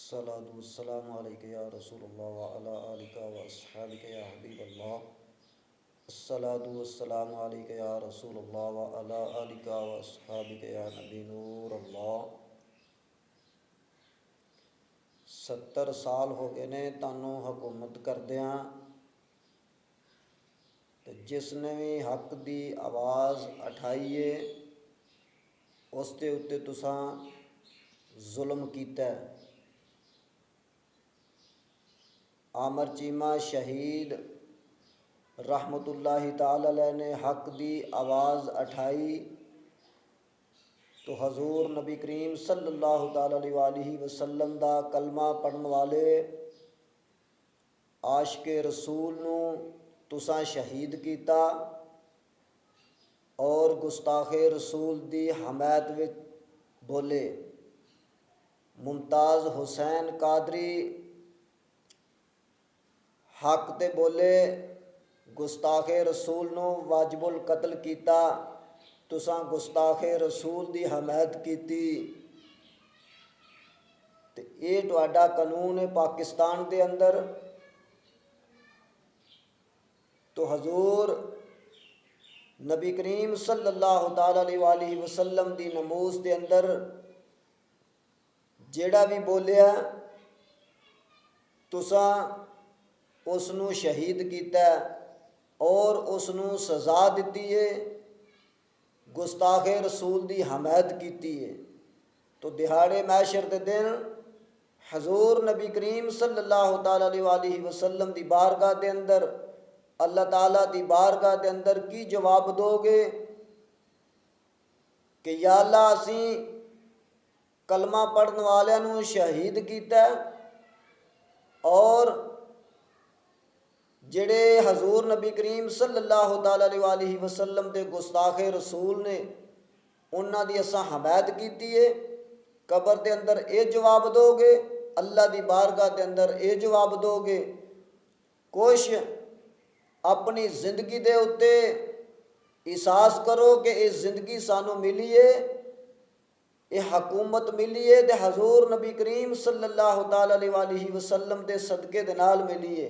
الصلاة والسلام علیک یا رسول اللہ وعلی آلک و اصحابک یا حبیب اللہ۔ الصلاة والسلام علیک یا رسول اللہ وعلی آلک و اصحابک یا نبی نور اللہ۔ 70 سال ہو گئے نے تانوں حکومت کردیاں، تے جس نے بھی حق دی آواز اٹھائیے اس دے اتے تساں ظلم کیتا ہے۔ عامر چیمہ شہید رحمت اللہ تعالی علیہ نے حق دی آواز اٹھائی تو حضور نبی کریم صلی اللہ تعالی علیہ وآلہ وسلم دا کلمہ پڑھن والے عاشق رسول نو تساں شہید کیتا اور گستاخ رسول دی حمایت وچ بولے۔ ممتاز حسین قادری حق تے بولے، گستاخ رسول نو واجب القتل کیتا، تساں گستاخ رسول دی حمایت کیتی تے اے تہاڈا قانون ہے پاکستان دے اندر۔ تو حضور نبی کریم صلی اللہ تعالی علیہ وآلہ وسلم دی نموز دے اندر جیڑا بھی بولیا تساں اس نو شہید کیتا ہے اور اس نو سزا دیتی ہے، گستاخ رسول دی حمایت کیتی ہے۔ تو دہاڑے محشر دے دن حضور نبی کریم صلی اللہ تعالی علیہ وآلہ وسلم دی بارگاہ دے اندر، اللہ تعالیٰ دی بارگاہ دے اندر کی جواب دو گے کہ یا اللہ اسی کلمہ پڑھن والے نو شہید کیتا ہے اور جڑے حضور نبی کریم صلی اللہ تعالی علیہ وآلہ وسلم دے گستاخ رسول نے انہاں دی اساں حمایت کیتی ہے۔ قبر دے اندر اے جواب دو گے، اللہ دی بارگاہ دے اندر اے جواب دو گے۔ کوش اپنی زندگی دے اتے احساس کرو کہ اے زندگی سانو ملی ہے، اے حکومت ملی ہے تے حضور نبی کریم صلی اللہ تعالی علیہ وآلہ وسلم دے صدقے دے نال ملی ہے۔